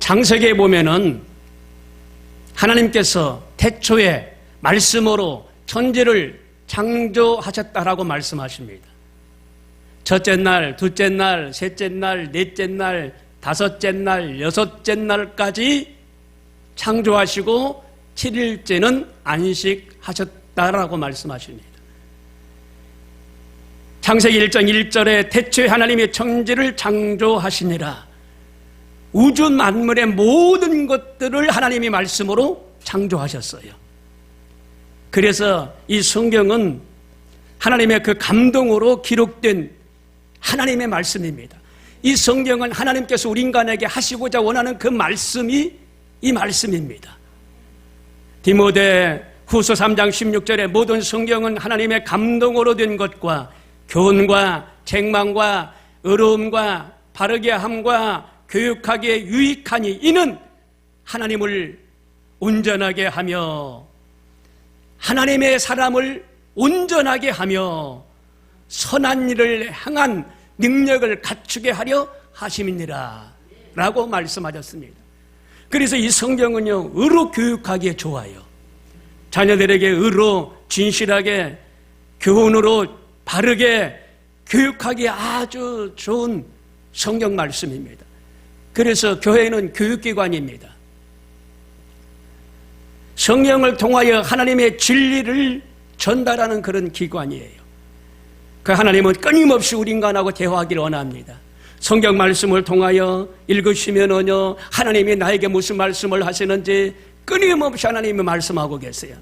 창세기에 보면은 하나님께서 태초에 말씀으로 천지를 창조하셨다라고 말씀하십니다. 첫째 날, 둘째 날, 셋째 날, 넷째 날, 다섯째 날, 여섯째 날까지 창조하시고 7일째는 안식하셨다라고 말씀하십니다. 창세기 1장 1절에 태초에 하나님이 천지를 창조하시니라. 우주 만물의 모든 것들을 하나님이 말씀으로 창조하셨어요. 그래서 이 성경은 하나님의 그 감동으로 기록된 하나님의 말씀입니다. 이 성경은 하나님께서 우리 인간에게 하시고자 원하는 그 말씀이 이 말씀입니다. 디모데 후서 3장 16절에 모든 성경은 하나님의 감동으로 된 것과 교훈과 책망과 의로움과 바르게 함과 교육하기에 유익하니 이는 하나님을 온전하게 하며 하나님의 사람을 온전하게 하며 선한 일을 행한 능력을 갖추게 하려 하심이니라 라고 말씀하셨습니다. 그래서 이 성경은요, 의로 교육하기에 좋아요. 자녀들에게 의로 진실하게 교훈으로 바르게 교육하기에 아주 좋은 성경 말씀입니다. 그래서 교회는 교육기관입니다. 성령을 통하여 하나님의 진리를 전달하는 그런 기관이에요. 그 하나님은 끊임없이 우리 인간하고 대화하기를 원합니다. 성경 말씀을 통하여 읽으시면은요, 하나님이 나에게 무슨 말씀을 하시는지 끊임없이 하나님이 말씀하고 계세요.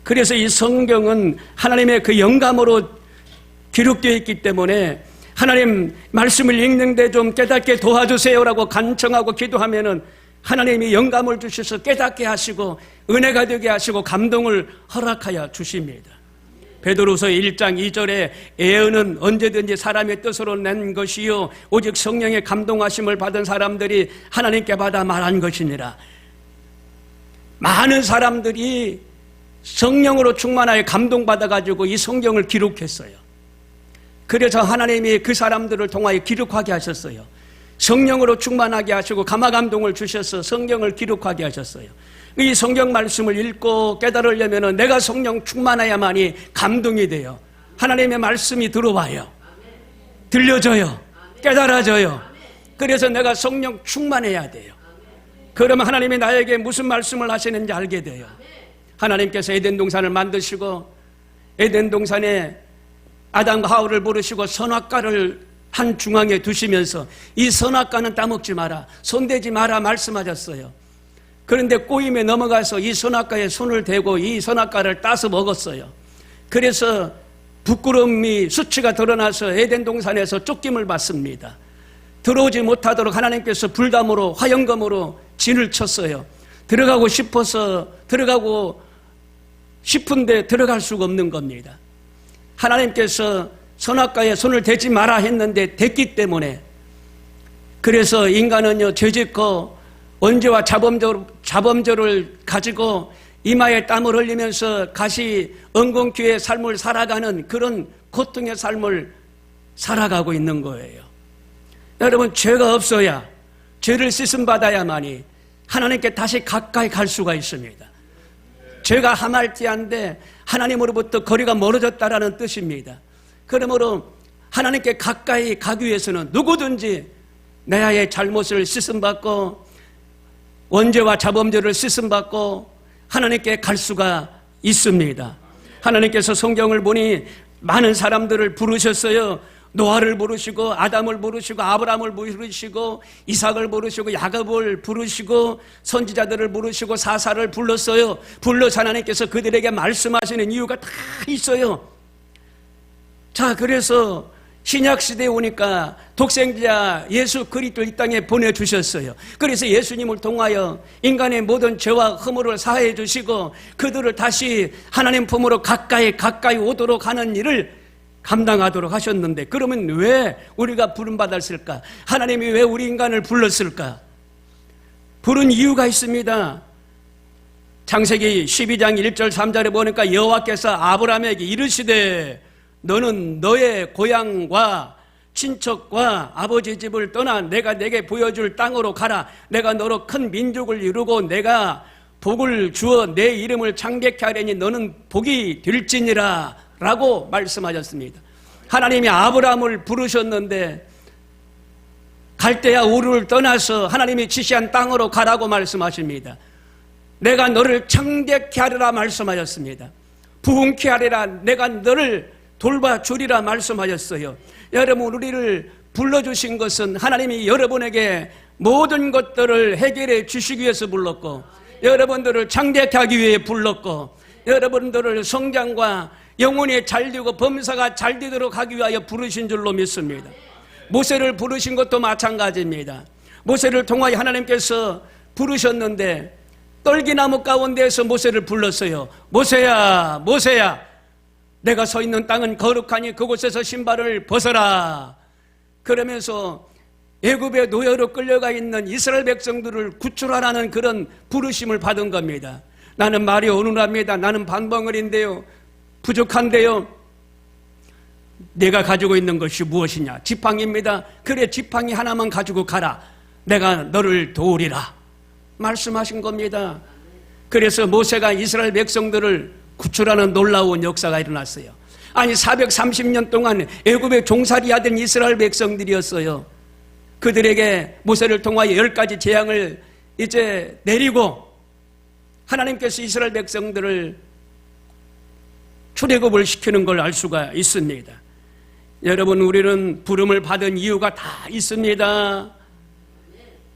그래서 이 성경은 하나님의 그 영감으로 기록되어 있기 때문에 하나님 말씀을 읽는데 좀 깨닫게 도와주세요라고 간청하고 기도하면은 하나님이 영감을 주셔서 깨닫게 하시고 은혜가 되게 하시고 감동을 허락하여 주십니다. 베드로서 1장 2절에 애언은 언제든지 사람의 뜻으로 낸 것이요 오직 성령의 감동하심을 받은 사람들이 하나님께 받아 말한 것이니라. 많은 사람들이 성령으로 충만하여 감동받아가지고 이 성경을 기록했어요. 그래서 하나님이 그 사람들을 통하여 기록하게 하셨어요. 성령으로 충만하게 하시고 감화감동을 주셔서 성경을 기록하게 하셨어요. 이 성경 말씀을 읽고 깨달으려면 내가 성령 충만해야만이 감동이 돼요. 하나님의 말씀이 들어와요. 들려져요. 깨달아져요. 그래서 내가 성령 충만해야 돼요. 그러면 하나님이 나에게 무슨 말씀을 하시는지 알게 돼요. 하나님께서 에덴 동산을 만드시고 에덴 동산에 아담과 하와를 부르시고 선악과를 한 중앙에 두시면서 이 선악과는 따먹지 마라, 손대지 마라 말씀하셨어요. 그런데 꼬임에 넘어가서 이 선악과에 손을 대고 이 선악과를 따서 먹었어요. 그래서 부끄러움이 수치가 드러나서 에덴 동산에서 쫓김을 받습니다. 들어오지 못하도록 하나님께서 불담으로 화영검으로 진을 쳤어요. 들어가고 싶은데 들어갈 수가 없는 겁니다. 하나님께서 선악과에 손을 대지 마라 했는데 댔기 때문에, 그래서 인간은요 죄짓고 원죄와 자범죄를 가지고 이마에 땀을 흘리면서 가시 엉겅퀴의 삶을 살아가는 그런 고통의 삶을 살아가고 있는 거예요. 여러분, 죄가 없어야, 죄를 씻음받아야만이 하나님께 다시 가까이 갈 수가 있습니다. 죄가 하말티한데 하나님으로부터 거리가 멀어졌다라는 뜻입니다. 그러므로 하나님께 가까이 가기 위해서는 누구든지 나의 잘못을 씻음받고 원죄와 자범죄를 씻음받고 하나님께 갈 수가 있습니다. 하나님께서 성경을 보니 많은 사람들을 부르셨어요. 노아를 부르시고 아담을 부르시고 아브라함을 부르시고 이삭을 부르시고 야곱을 부르시고 선지자들을 부르시고 사사를 불렀어요. 불러서 하나님께서 그들에게 말씀하시는 이유가 다 있어요. 자, 그래서 신약시대에 오니까 독생자 예수 그리스도 이 땅에 보내주셨어요. 그래서 예수님을 통하여 인간의 모든 죄와 허물을 사해 주시고 그들을 다시 하나님 품으로 가까이 오도록 하는 일을 감당하도록 하셨는데, 그러면 왜 우리가 부름받았을까? 하나님이 왜 우리 인간을 불렀을까? 부른 이유가 있습니다. 창세기 12장 1절 3절에 보니까 여호와께서 아브라함에게 이르시되 너는 너의 고향과 친척과 아버지 집을 떠나 내가 내게 보여줄 땅으로 가라. 내가 너로 큰 민족을 이루고 내가 복을 주어 내 이름을 창대케 하려니 너는 복이 될지니라 라고 말씀하셨습니다. 하나님이 아브라함을 부르셨는데 갈대아 우르를 떠나서 하나님이 지시한 땅으로 가라고 말씀하십니다. 내가 너를 창대케 하리라 말씀하셨습니다. 부흥케 하리라, 내가 너를 돌봐주리라 말씀하셨어요. 여러분, 우리를 불러주신 것은 하나님이 여러분에게 모든 것들을 해결해 주시기 위해서 불렀고, 여러분들을 창대케 하기 위해 불렀고, 여러분들을 성장과 영혼이 잘되고 범사가 잘되도록 하기 위하여 부르신 줄로 믿습니다. 모세를 부르신 것도 마찬가지입니다. 모세를 통하여 하나님께서 부르셨는데 떨기나무 가운데에서 모세를 불렀어요. 모세야, 모세야, 내가 서 있는 땅은 거룩하니 그곳에서 신발을 벗어라. 그러면서 애굽의 노예로 끌려가 있는 이스라엘 백성들을 구출하라는 그런 부르심을 받은 겁니다. 나는 말이 어눌합니다. 나는 반벙어리인데요, 부족한데요, 내가 가지고 있는 것이 무엇이냐? 지팡이입니다. 그래, 지팡이 하나만 가지고 가라. 내가 너를 도우리라 말씀하신 겁니다. 그래서 모세가 이스라엘 백성들을 구출하는 놀라운 역사가 일어났어요. 아니, 430년 동안 애굽에 종살이 하던 이스라엘 백성들이었어요. 그들에게 모세를 통하여 10가지 재앙을 이제 내리고 하나님께서 이스라엘 백성들을 출애굽을 시키는 걸 알 수가 있습니다. 여러분, 우리는 부름을 받은 이유가 다 있습니다.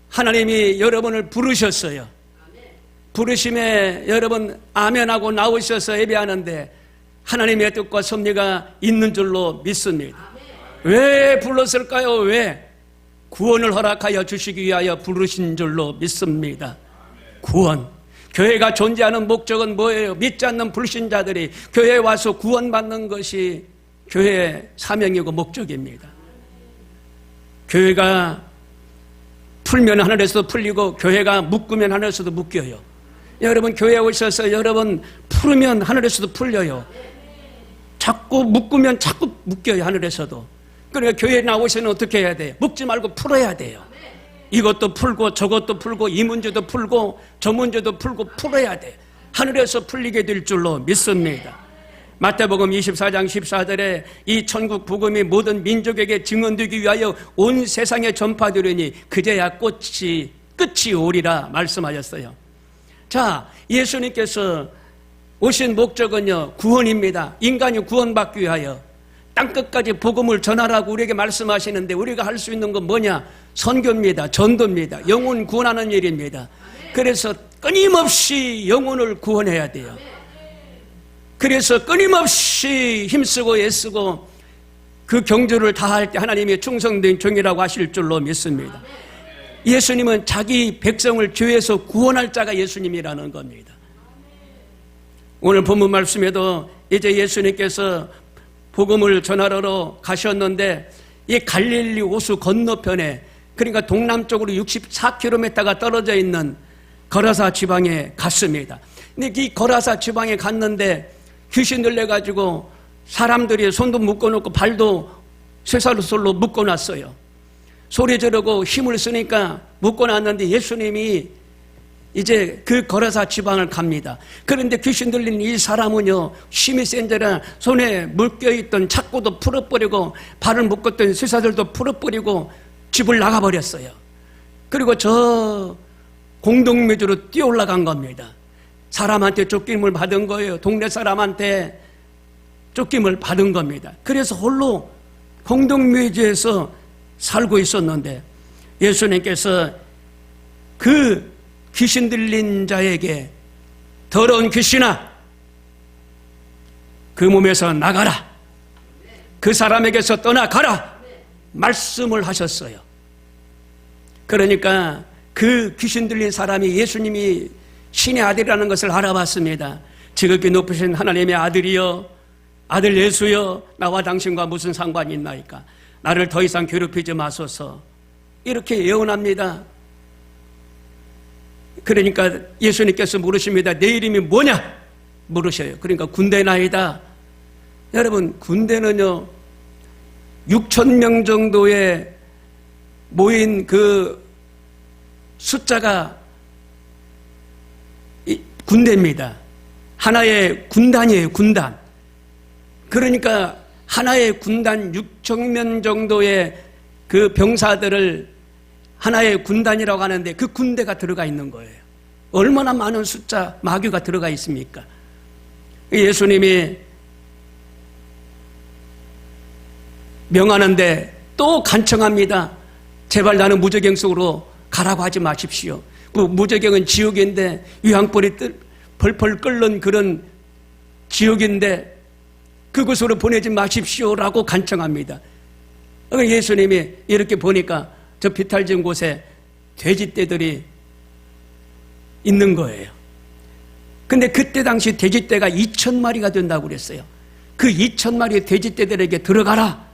하나님이 여러분을 부르셨어요. 부르심에 여러분 아멘하고 나오셔서 예배하는데 하나님의 뜻과 섭리가 있는 줄로 믿습니다. 왜 불렀을까요? 왜? 구원을 허락하여 주시기 위하여 부르신 줄로 믿습니다. 구원. 교회가 존재하는 목적은 뭐예요? 믿지 않는 불신자들이 교회에 와서 구원받는 것이 교회의 사명이고 목적입니다. 교회가 풀면 하늘에서도 풀리고 교회가 묶으면 하늘에서도 묶여요. 여러분, 교회에 오셔서 여러분 풀으면 하늘에서도 풀려요. 자꾸 묶으면 자꾸 묶여요, 하늘에서도. 그러니까 교회에 나오시면 어떻게 해야 돼요? 묶지 말고 풀어야 돼요. 이것도 풀고 저것도 풀고 이 문제도 풀고 저 문제도 풀고 풀어야 돼. 하늘에서 풀리게 될 줄로 믿습니다. 마태복음 24장 14절에 이 천국 복음이 모든 민족에게 증언되기 위하여 온 세상에 전파되려니 그제야 끝이 오리라 말씀하셨어요. 자, 예수님께서 오신 목적은요, 구원입니다. 인간이 구원받기 위하여 땅끝까지 복음을 전하라고 우리에게 말씀하시는데 우리가 할 수 있는 건 뭐냐? 선교입니다. 전도입니다. 영혼 구원하는 일입니다. 그래서 끊임없이 영혼을 구원해야 돼요. 그래서 끊임없이 힘쓰고 애쓰고 그 경주를 다할 때 하나님이 충성된 종이라고 하실 줄로 믿습니다. 예수님은 자기 백성을 죄에서 구원할 자가 예수님이라는 겁니다. 오늘 본문 말씀에도 이제 예수님께서 복음을 전하러 가셨는데 이 갈릴리 호수 건너편에, 그러니까 동남쪽으로 64km가 떨어져 있는 거라사 지방에 갔습니다. 근데 이 거라사 지방에 갔는데 귀신 들려가지고 사람들이 손도 묶어놓고 발도 쇠사슬로 묶어놨어요. 소리 지르고 힘을 쓰니까 묶어놨는데 예수님이 이제 그 거라사 지방을 갑니다. 그런데 귀신 들린 이 사람은요, 힘이 센데라 손에 묶여있던 착고도 풀어버리고 발을 묶었던 쇠사슬도 풀어버리고 집을 나가버렸어요. 그리고 저 공동묘지로 뛰어 올라간 겁니다. 사람한테 쫓김을 받은 거예요. 동네 사람한테 쫓김을 받은 겁니다. 그래서 홀로 공동묘지에서 살고 있었는데 예수님께서 그 귀신 들린 자에게 더러운 귀신아, 그 몸에서 나가라, 그 사람에게서 떠나가라 말씀을 하셨어요. 그러니까 그 귀신 들린 사람이 예수님이 신의 아들이라는 것을 알아봤습니다. 지극히 높으신 하나님의 아들이여, 아들 예수여, 나와 당신과 무슨 상관이 있나이까? 나를 더 이상 괴롭히지 마소서. 이렇게 예언합니다. 그러니까 예수님께서 물으십니다. 내 이름이 뭐냐? 물으셔요. 그러니까 군대나이다. 여러분, 군대는요, 6천 명 정도의 모인 그 숫자가 군대입니다. 하나의 군단이에요, 군단. 그러니까 하나의 군단 6천 명 정도의 그 병사들을 하나의 군단이라고 하는데 그 군대가 들어가 있는 거예요. 얼마나 많은 숫자 마귀가 들어가 있습니까? 예수님이 명하는데 또 간청합니다. 제발 나는 무저갱 속으로 가라고 하지 마십시오. 그 무저갱은 지옥인데 유황불이 펄펄 끓는 그런 지옥인데 그곳으로 보내지 마십시오라고 간청합니다. 예수님이 이렇게 보니까 저 비탈진 곳에 돼지떼들이 있는 거예요. 근데 그때 당시 돼지떼가 2,000마리가 된다고 그랬어요. 그 2,000마리의 돼지떼들에게 들어가라.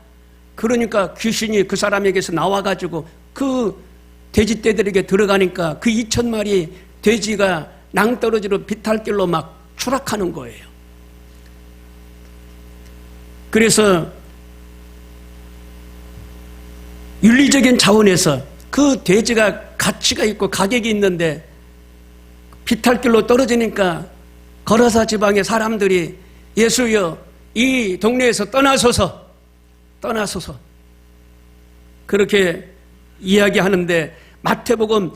그러니까 귀신이 그 사람에게서 나와가지고 그 돼지떼들에게 들어가니까 그 2,000마리 돼지가 낭떠러지로 비탈길로 막 추락하는 거예요. 그래서 윤리적인 차원에서 그 돼지가 가치가 있고 가격이 있는데 비탈길로 떨어지니까 거라사 지방의 사람들이 예수여 이 동네에서 떠나소서 그렇게 이야기하는데 마태복음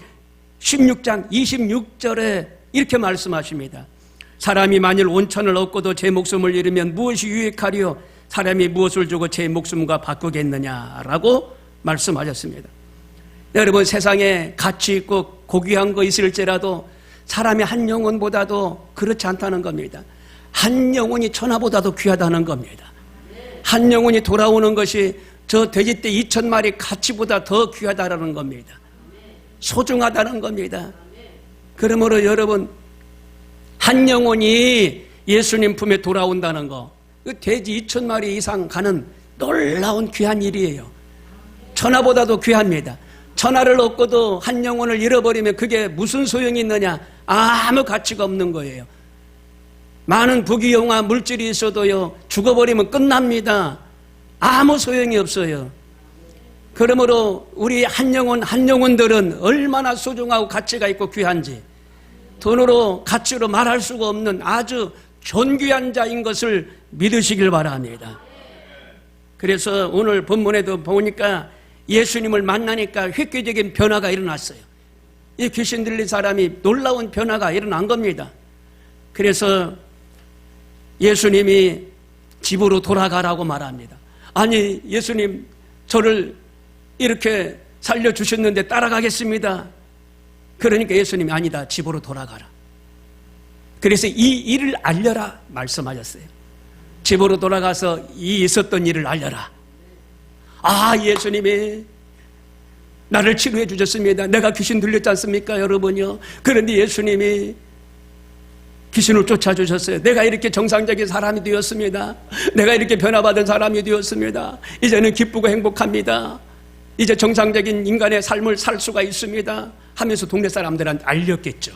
16장 26절에 이렇게 말씀하십니다. 사람이 만일 온천을 얻고도 제 목숨을 잃으면 무엇이 유익하리요? 사람이 무엇을 주고 제 목숨과 바꾸겠느냐라고 말씀하셨습니다. 여러분 세상에 가치 있고 고귀한 거 있을지라도 사람의 한 영혼보다도 그렇지 않다는 겁니다. 한 영혼이 천하보다도 귀하다는 겁니다. 한 영혼이 돌아오는 것이 저 돼지떼 2,000마리 가치보다 더 귀하다는 겁니다. 소중하다는 겁니다. 그러므로 여러분 한 영혼이 예수님 품에 돌아온다는 거, 그 돼지 2,000마리 이상 가는 놀라운 귀한 일이에요. 천하보다도 귀합니다. 천하를 얻고도 한 영혼을 잃어버리면 그게 무슨 소용이 있느냐? 아무 가치가 없는 거예요. 많은 부귀영화 물질이 있어도요 죽어버리면 끝납니다. 아무 소용이 없어요. 그러므로 우리 한 영혼들은 얼마나 소중하고 가치가 있고 귀한지 돈으로 가치로 말할 수가 없는 아주 존귀한 자인 것을 믿으시길 바랍니다. 그래서 오늘 본문에도 보니까 예수님을 만나니까 획기적인 변화가 일어났어요. 이 귀신 들린 사람이 놀라운 변화가 일어난 겁니다. 그래서 예수님이 집으로 돌아가라고 말합니다. 아니 예수님 저를 이렇게 살려주셨는데 따라가겠습니다. 그러니까 예수님이 아니다 집으로 돌아가라. 그래서 이 일을 알려라 말씀하셨어요. 집으로 돌아가서 이 있었던 일을 알려라. 아 예수님이 나를 치료해 주셨습니다. 내가 귀신 들렸지 않습니까 여러분요. 그런데 예수님이 귀신을 쫓아주셨어요. 내가 이렇게 정상적인 사람이 되었습니다. 내가 이렇게 변화받은 사람이 되었습니다. 이제는 기쁘고 행복합니다. 이제 정상적인 인간의 삶을 살 수가 있습니다 하면서 동네 사람들한테 알렸겠죠.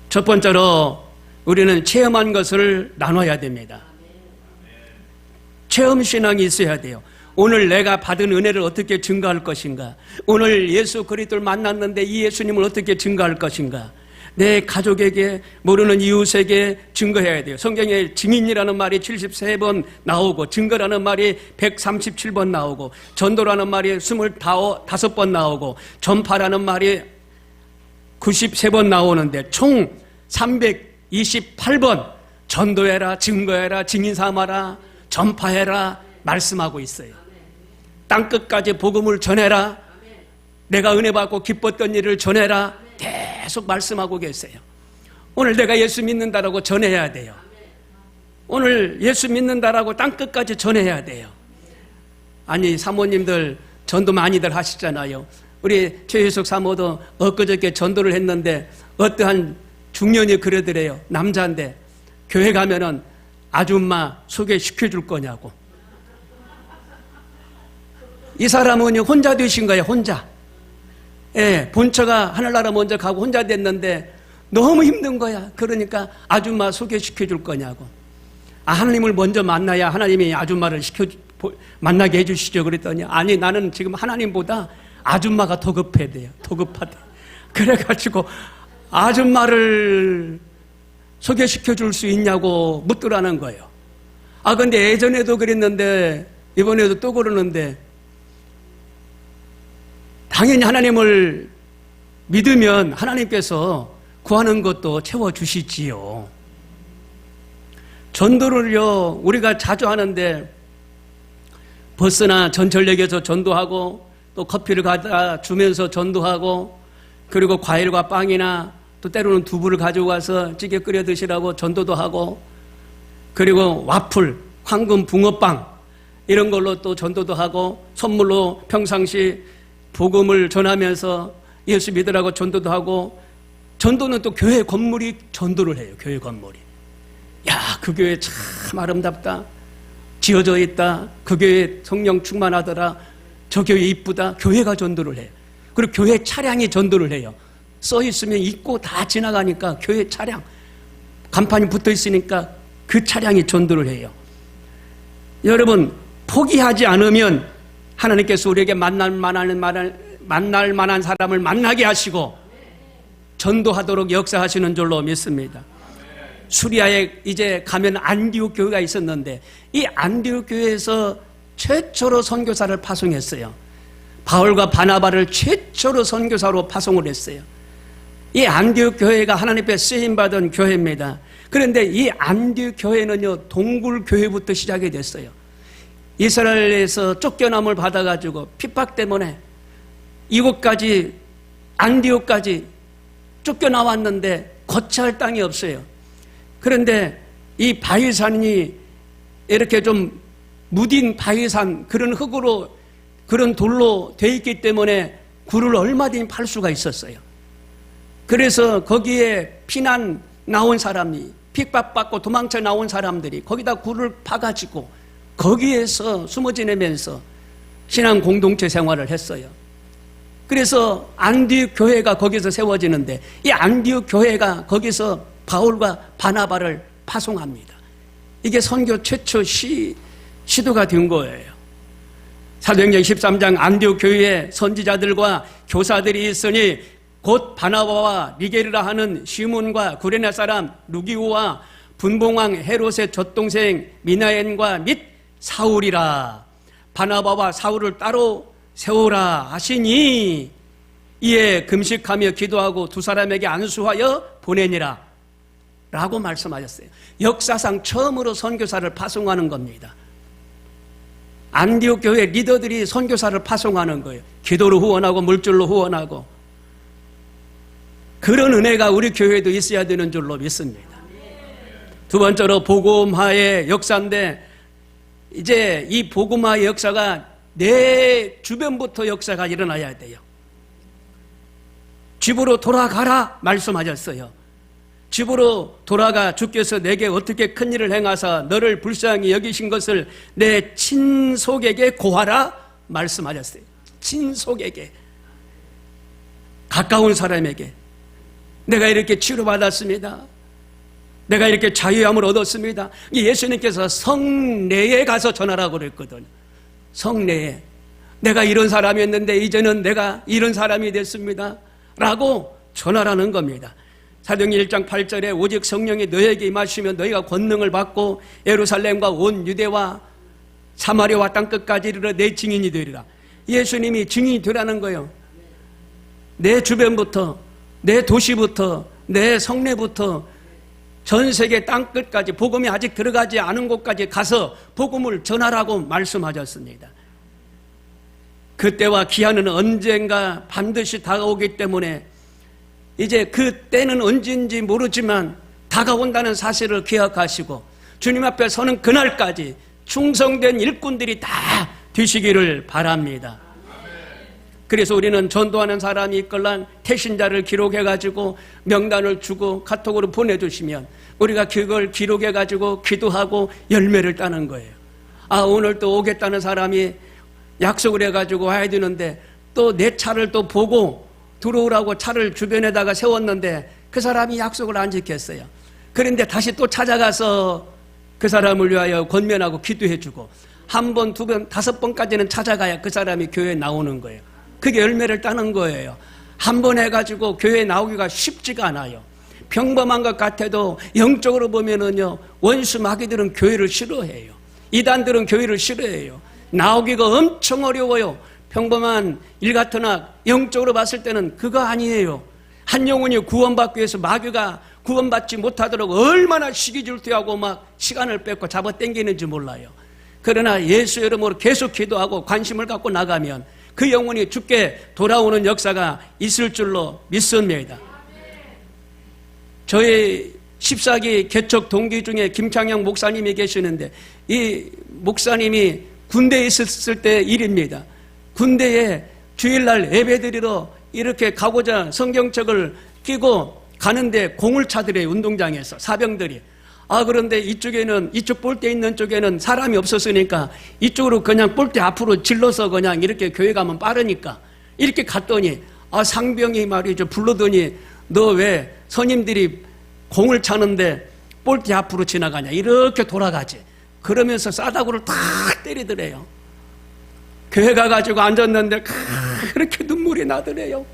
첫 번째로 우리는 체험한 것을 나눠야 됩니다. 체험신앙이 있어야 돼요. 오늘 내가 받은 은혜를 어떻게 증거할 것인가? 오늘 예수 그리스도를 만났는데 이 예수님을 어떻게 증거할 것인가? 내 가족에게 모르는 이웃에게 증거해야 돼요. 성경에 증인이라는 말이 73번 나오고 증거라는 말이 137번 나오고 전도라는 말이 25번 나오고 전파라는 말이 93번 나오는데 총 328번 전도해라, 증거해라, 증인 삼아라, 전파해라 말씀하고 있어요. 땅끝까지 복음을 전해라, 내가 은혜 받고 기뻤던 일을 전해라 계속 말씀하고 계세요. 오늘 내가 예수 믿는다라고 전해야 돼요. 오늘 예수 믿는다라고 땅끝까지 전해야 돼요. 아니 사모님들 전도 많이들 하시잖아요. 우리 최혜숙 사모도 엊그저께 전도를 했는데 어떠한 중년이 그러더래요. 남자인데 교회 가면은 아줌마 소개시켜줄 거냐고. 이 사람은 혼자 되신 거예요. 혼자. 예, 본처가 하늘나라 먼저 가고 혼자 됐는데 너무 힘든 거야. 그러니까 아줌마 소개시켜 줄 거냐고. 하나님을 먼저 만나야 하나님이 아줌마를 만나게 해주시죠. 그랬더니 아니 나는 지금 하나님보다 아줌마가 더 급해야 돼요. 더 급하대. 그래가지고 아줌마를 소개시켜 줄 수 있냐고 묻더라는 거예요. 아 근데 예전에도 그랬는데 이번에도 또 그러는데 당연히 하나님을 믿으면 하나님께서 구하는 것도 채워주시지요. 전도를요 우리가 자주 하는데 버스나 전철역에서 전도하고 또 커피를 갖다 주면서 전도하고 그리고 과일과 빵이나 또 때로는 두부를 가지고 가서 찌개 끓여 드시라고 전도도 하고 그리고 와플, 황금 붕어빵 이런 걸로 또 전도도 하고 선물로 평상시 복음을 전하면서 예수 믿으라고 전도도 하고 전도는 또 교회 건물이 전도를 해요. 교회 건물이. 야, 그 교회 참 아름답다. 지어져 있다. 그 교회 성령 충만하더라. 저 교회 이쁘다. 교회가 전도를 해요. 그리고 교회 차량이 전도를 해요. 써 있으면 있고 다 지나가니까 교회 차량 간판이 붙어 있으니까 그 차량이 전도를 해요. 여러분 포기하지 않으면 하나님께서 우리에게 만날 만한 사람을 만나게 하시고 전도하도록 역사하시는 줄로 믿습니다. 수리아에 이제 가면 안디옥 교회가 있었는데 이 안디옥 교회에서 최초로 선교사를 파송했어요. 바울과 바나바를 최초로 선교사로 파송을 했어요. 이 안디옥 교회가 하나님 앞에 쓰임받은 교회입니다. 그런데 이 안디옥 교회는요 동굴 교회부터 시작이 됐어요. 이스라엘에서 쫓겨남을 받아가지고 핍박 때문에 이곳까지 안디옥까지 쫓겨나왔는데 거처할 땅이 없어요. 그런데 이 바위산이 이렇게 좀 무딘 바위산 그런 흙으로 그런 돌로 돼 있기 때문에 굴을 얼마든지 팔 수가 있었어요. 그래서 거기에 피난 나온 사람이 핍박받고 도망쳐 나온 사람들이 거기다 굴을 파가지고 거기에서 숨어 지내면서 신앙 공동체 생활을 했어요. 그래서 안디옥 교회가 거기서 세워지는데 이 안디옥 교회가 거기서 바울과 바나바를 파송합니다. 이게 선교 최초 시도가 된 거예요. 사도행전 13장 안디옥 교회에 선지자들과 교사들이 있으니 곧 바나바와 니게르라 하는 시몬과 구레네 사람 루기오와 분봉왕 헤롯의 젖동생 미나엔과 및 사울이라. 바나바와 사울을 따로 세우라 하시니 이에 금식하며 기도하고 두 사람에게 안수하여 보내니라 라고 말씀하셨어요. 역사상 처음으로 선교사를 파송하는 겁니다. 안디옥 교회 리더들이 선교사를 파송하는 거예요. 기도로 후원하고 물질로 후원하고. 그런 은혜가 우리 교회에도 있어야 되는 줄로 믿습니다. 두 번째로 복음화의 역사인데 이제 이 복음화의 역사가 내 주변부터 역사가 일어나야 돼요. 집으로 돌아가라 말씀하셨어요. 집으로 돌아가 주께서 내게 어떻게 큰 일을 행하사 너를 불쌍히 여기신 것을 내 친속에게 고하라 말씀하셨어요. 친속에게, 가까운 사람에게 내가 이렇게 치료받았습니다. 내가 이렇게 자유함을 얻었습니다. 예수님께서 성내에 가서 전하라고 그랬거든요. 성내에 내가 이런 사람이었는데 이제는 내가 이런 사람이 됐습니다 라고 전하라는 겁니다. 사도행전 1장 8절에 오직 성령이 너에게 임하시면 너희가 권능을 받고 예루살렘과 온 유대와 사마리아와 땅끝까지 이르러 내 증인이 되리라. 예수님이 증인이 되라는 거예요. 내 주변부터, 내 도시부터, 내 성내부터 전 세계 땅끝까지 복음이 아직 들어가지 않은 곳까지 가서 복음을 전하라고 말씀하셨습니다. 그때와 기한은 언젠가 반드시 다가오기 때문에 이제 그 때는 언제인지 모르지만 다가온다는 사실을 기억하시고 주님 앞에 서는 그날까지 충성된 일꾼들이 다 되시기를 바랍니다. 그래서 우리는 전도하는 사람이 있걸란 태신자를 기록해가지고 명단을 주고 카톡으로 보내주시면 우리가 그걸 기록해가지고 기도하고 열매를 따는 거예요. 아, 오늘 또 오겠다는 사람이 약속을 해가지고 와야 되는데 또 내 차를 또 보고 들어오라고 차를 주변에다가 세웠는데 그 사람이 약속을 안 지켰어요. 그런데 다시 또 찾아가서 그 사람을 위하여 권면하고 기도해주고 한 번, 두 번, 5번까지는 찾아가야 그 사람이 교회에 나오는 거예요. 그게 열매를 따는 거예요. 한 번 해가지고 교회에 나오기가 쉽지가 않아요. 평범한 것 같아도 영적으로 보면은요, 원수 마귀들은 교회를 싫어해요. 이단들은 교회를 싫어해요. 나오기가 엄청 어려워요. 평범한 일 같은 학, 영적으로 봤을 때는 그거 아니에요. 한 영혼이 구원받기 위해서 마귀가 구원받지 못하도록 얼마나 시기질투하고 막 시간을 뺏고 잡아당기는지 몰라요. 그러나 예수 이름으로 계속 기도하고 관심을 갖고 나가면 그 영혼이 죽게 돌아오는 역사가 있을 줄로 믿습니다. 저희 14기 개척 동기 중에 김창영 목사님이 계시는데, 이 목사님이 군대에 있었을 때 일입니다. 군대에 주일날 예배드리러 이렇게 가고자 성경책을 끼고 가는데 공을 차더래요. 운동장에서 사병들이. 그런데 이쪽에는, 이쪽 볼대 있는 쪽에는 사람이 없었으니까 이쪽으로 그냥 볼대 앞으로 질러서 그냥 이렇게 교회 가면 빠르니까 이렇게 갔더니 상병이 말이죠, 불러더니 너 왜 선임들이 공을 차는데 볼대 앞으로 지나가냐, 이렇게 돌아가지. 그러면서 싸다구를 탁 때리더래요. 교회 가가지고 앉았는데 그렇게 눈물이 나더래요.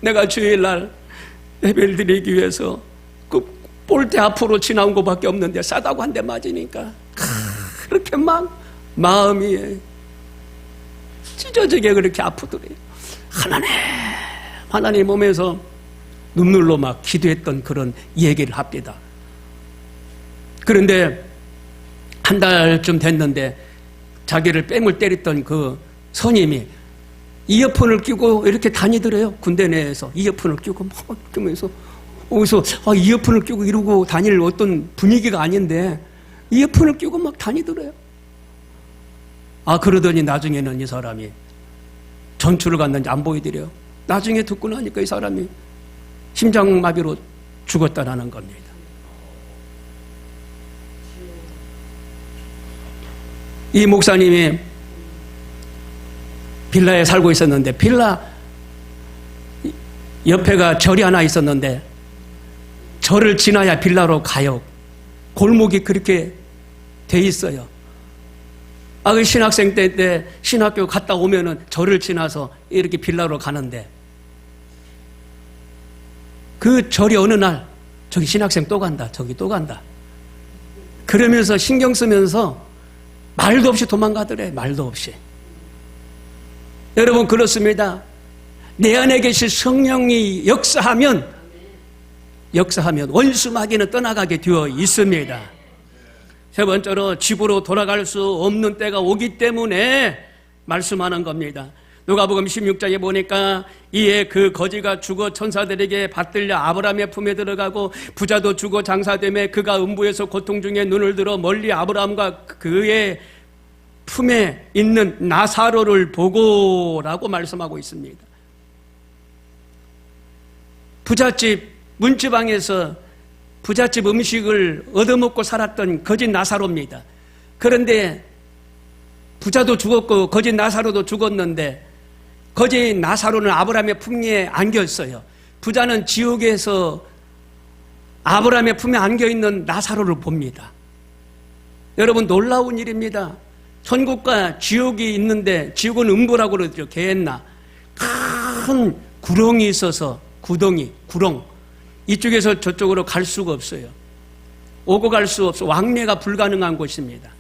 내가 주일날 예배를 드리기 위해서 그 볼대 앞으로 지나온 것밖에 없는데 싸다구 한 대 맞으니까 그렇게 막 마음이 찢어지게 그렇게 아프더래요. 하나님 몸에서 눈물로 막 기도했던 그런 얘기를 합니다. 그런데 한 달쯤 됐는데 자기를 뺨을 때렸던 그 선임이 이어폰을 끼고 이렇게 다니더래요. 군대 내에서 이어폰을 끼고 막 이러면서, 어디서 이어폰을 끼고 이러고 다닐 어떤 분위기가 아닌데 이어폰을 끼고 막 다니더래요. 그러더니 나중에는 이 사람이 전출을 갔는지 안 보이더래요. 나중에 듣고 나니까 이 사람이 심장마비로 죽었다라는 겁니다. 이 목사님이 빌라에 살고 있었는데, 빌라 옆에가 절이 하나 있었는데 절을 지나야 빌라로 가요. 골목이 그렇게 돼 있어요. 그 신학생 때 신학교 갔다 오면은 절을 지나서 이렇게 빌라로 가는데, 그 절이 어느 날 저기 신학생 또 간다, 저기 또 간다 그러면서 신경 쓰면서 말도 없이 도망가더래. 말도 없이. 여러분, 그렇습니다. 내 안에 계신 성령이 역사하면 원수 마귀는 떠나가게 되어 있습니다. 세 번째로, 집으로 돌아갈 수 없는 때가 오기 때문에 말씀하는 겁니다. 누가복음 16장에 보니까 이에 그 거지가 죽어 천사들에게 받들려 아브라함의 품에 들어가고 부자도 죽어 장사되매 그가 음부에서 고통 중에 눈을 들어 멀리 아브라함과 그의 품에 있는 나사로를 보고라고 말씀하고 있습니다. 부잣집 문지방에서 부잣집 음식을 얻어먹고 살았던 거짓 나사로입니다. 그런데 부자도 죽었고 거짓 나사로도 죽었는데 거짓 나사로는 아브라함의 품에 안겼어요. 부자는 지옥에서 아브라함의 품에 안겨있는 나사로를 봅니다. 여러분, 놀라운 일입니다. 천국과 지옥이 있는데, 지옥은 음부라고 그러죠. 게헨나. 큰 구렁이 있어서, 구렁. 이쪽에서 저쪽으로 갈 수가 없어요. 오고 갈 수 없어. 왕래가 불가능한 곳입니다.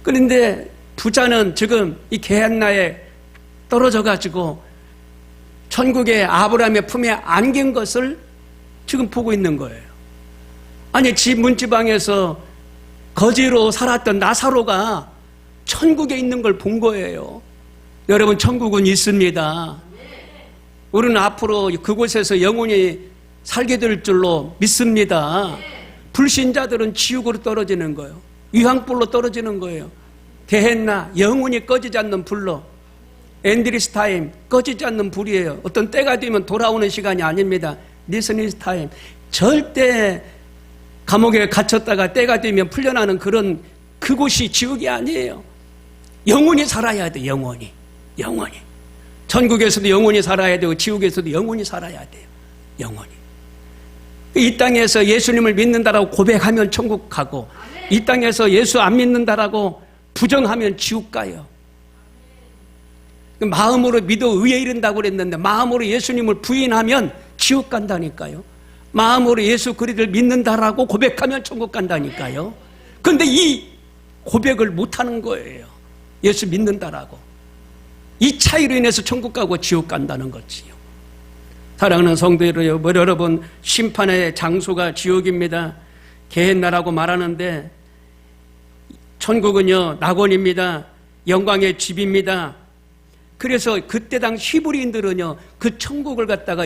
그런데 부자는 지금 이 게헨나에 떨어져 가지고 천국의 아브라함의 품에 안긴 것을 지금 보고 있는 거예요. 아니, 집 문지방에서 거지로 살았던 나사로가 천국에 있는 걸 본 거예요. 여러분, 천국은 있습니다. 우리는 앞으로 그곳에서 영원히 살게 될 줄로 믿습니다. 불신자들은 지옥으로 떨어지는 거예요. 유황불로 떨어지는 거예요. 게헨나, 영원히 꺼지지 않는 불로. 엔드리스 타임, 꺼지지 않는 불이에요. 어떤 때가 되면 돌아오는 시간이 아닙니다. 리스니스 타임. 절대 감옥에 갇혔다가 때가 되면 풀려나는 그런 그곳이 지옥이 아니에요. 영원히 살아야 돼요. 영원히. 천국에서도 영원히 살아야 되고 지옥에서도 영원히 살아야 돼요. 영원히. 이 땅에서 예수님을 믿는다라고 고백하면 천국 가고, 이 땅에서 예수 안 믿는다라고 부정하면 지옥 가요. 마음으로 믿어 의에 이른다고 그랬는데 마음으로 예수님을 부인하면 지옥 간다니까요. 마음으로 예수 그리스도를 믿는다라고 고백하면 천국 간다니까요. 그런데 이 고백을 못하는 거예요. 예수 믿는다라고. 이 차이로 인해서 천국 가고 지옥 간다는 거지요. 사랑하는 성도 여러분, 심판의 장소가 지옥입니다. 게헨나라고 말하는데 천국은요 낙원입니다. 영광의 집입니다. 그래서 그때 당시 히브리인들은요 그 천국을 갖다가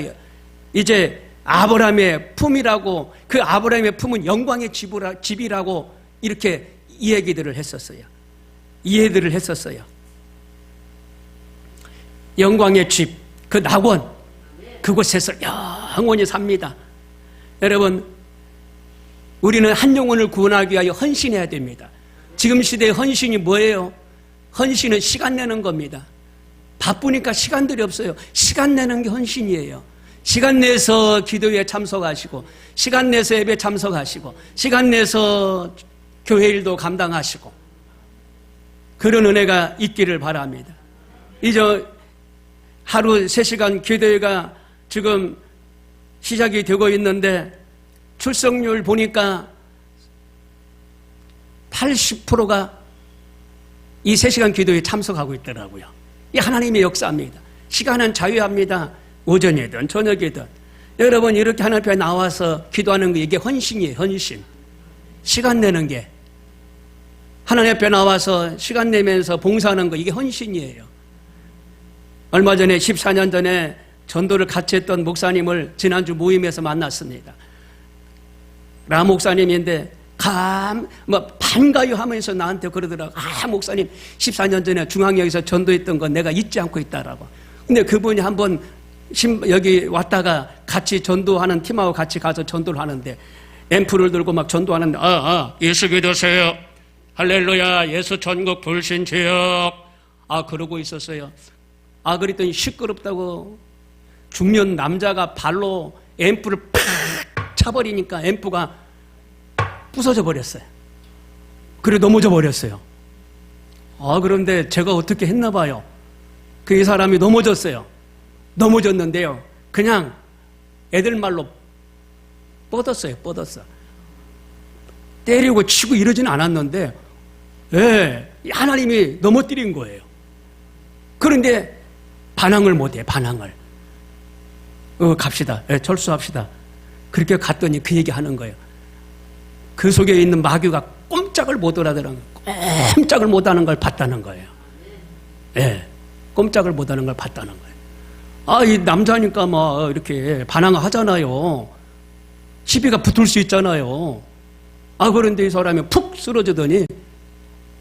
이제 아브라함의 품이라고, 그 아브라함의 품은 영광의 집이라고 이렇게 이야기들을 했었어요. 이해들을 했었어요. 영광의 집, 그 낙원, 그곳에서 영원히 삽니다. 여러분, 우리는 한 영혼을 구원하기 위하여 헌신해야 됩니다. 지금 시대의 헌신이 뭐예요? 헌신은 시간 내는 겁니다. 바쁘니까 시간들이 없어요. 시간 내는 게 헌신이에요. 시간 내서 기도회에 참석하시고, 시간 내서 예배 참석하시고, 시간 내서 교회 일도 감당하시고, 그런 은혜가 있기를 바랍니다. 이제 하루 3시간 기도회가 지금 시작이 되고 있는데 출석률 보니까 80%가 이 3시간 기도회에 참석하고 있더라고요. 이 하나님의 역사입니다. 시간은 자유합니다. 오전이든 저녁이든. 여러분 이렇게 하나님 앞에 나와서 기도하는 거 이게 헌신이에요. 헌신. 시간 내는 게. 하나님 앞에 나와서 시간 내면서 봉사하는 거 이게 헌신이에요. 얼마 전에 14년 전에 전도를 같이 했던 목사님을 지난주 모임에서 만났습니다. 라 목사님인데 반가요 하면서 나한테 그러더라고. 목사님 14년 전에 중앙역에서 전도했던 건 내가 잊지 않고 있다라고. 근데 그분이 한번 여기 왔다가 같이 전도하는 팀하고 같이 가서 전도를 하는데 앰프를 들고 막 전도하는데 예수 믿으세요. 할렐루야 예수 천국 불신지역 그러고 있었어요. 그랬더니 시끄럽다고 중년 남자가 발로 앰프를 팍 차버리니까 앰프가 부서져 버렸어요. 그래 넘어져 버렸어요. 그런데 제가 어떻게 했나 봐요. 그 사람이 넘어졌어요. 넘어졌는데요. 그냥 애들 말로 뻗었어요. 뻗었어. 때리고 치고 이러지는 않았는데 하나님이 넘어뜨린 거예요. 그런데 반항을 못해. 반항을. 갑시다. 철수합시다. 그렇게 갔더니 그 얘기하는 거예요. 그 속에 있는 마귀가 꼼짝을 못 알아들은 거예요. 꼼짝을 못하는 걸 봤다는 거예요. 꼼짝을 못하는 걸 봤다는 거예요. 이 남자니까 막 이렇게 반항을 하잖아요. 시비가 붙을 수 있잖아요. 그런데 이 사람이 푹 쓰러지더니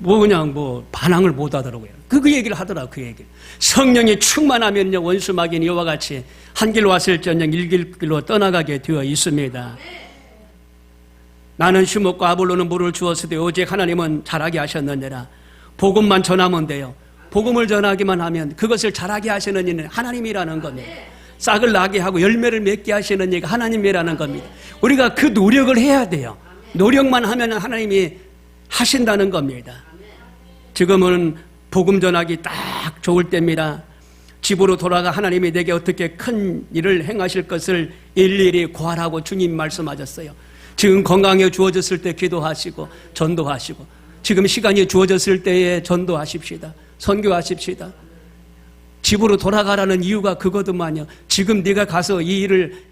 그냥 반항을 못 하더라고요. 그 얘기를 하더라. 그 얘기. 성령이 충만하면요 원수 마귀는 이와 같이 한 길 왔을지언정 일길로 떠나가게 되어 있습니다. 나는 슈목과 아볼로는 물을 주었으되 오직 하나님은 자라게 하셨느니라. 복음만 전하면 돼요. 복음을 전하기만 하면 그것을 자라게 하시는 이는 하나님이라는 겁니다. 싹을 나게 하고 열매를 맺게 하시는 이가 하나님이라는 겁니다. 우리가 그 노력을 해야 돼요. 노력만 하면 하나님이 하신다는 겁니다. 지금은 복음 전하기 딱 좋을 때입니다. 집으로 돌아가 하나님이 내게 어떻게 큰 일을 행하실 것을 일일이 구하라고 주님 말씀하셨어요. 지금 건강에 주어졌을 때 기도하시고 전도하시고 지금 시간이 주어졌을 때에 전도하십시다. 선교하십시다. 집으로 돌아가라는 이유가 그거더만요. 지금 네가 가서 이 일을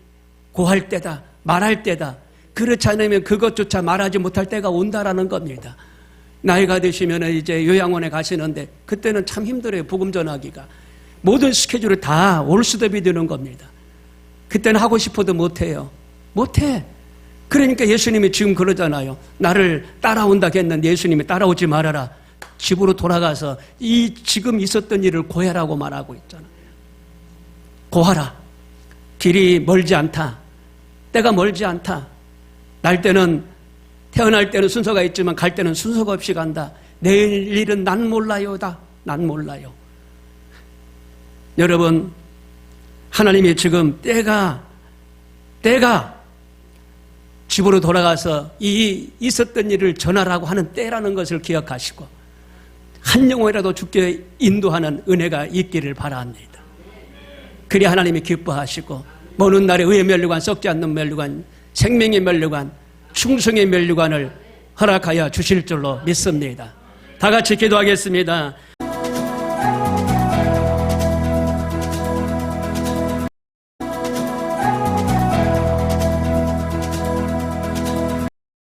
고할 때다. 말할 때다. 그렇지 않으면 그것조차 말하지 못할 때가 온다라는 겁니다. 나이가 드시면 이제 요양원에 가시는데 그때는 참 힘들어요. 복음 전하기가. 모든 스케줄이 다 올스톱이 되는 겁니다. 그때는 하고 싶어도 못해요. 못해. 그러니까 예수님이 지금 그러잖아요. 나를 따라온다고 했는데 예수님이 따라오지 말아라. 집으로 돌아가서 이 지금 있었던 일을 고하라고 말하고 있잖아요. 고하라. 길이 멀지 않다. 때가 멀지 않다. 태어날 때는 순서가 있지만 갈 때는 순서가 없이 간다. 내일 일은 난 몰라요다. 난 몰라요. 여러분, 하나님이 지금 때가 집으로 돌아가서 이 있었던 일을 전하라고 하는 때라는 것을 기억하시고 한 영혼이라도 죽게 인도하는 은혜가 있기를 바랍니다. 그리 하나님이 기뻐하시고 먼 훗날에 의의 면류관, 썩지 않는 면류관, 생명의 면류관, 충성의 면류관을 허락하여 주실 줄로 믿습니다. 다 같이 기도하겠습니다.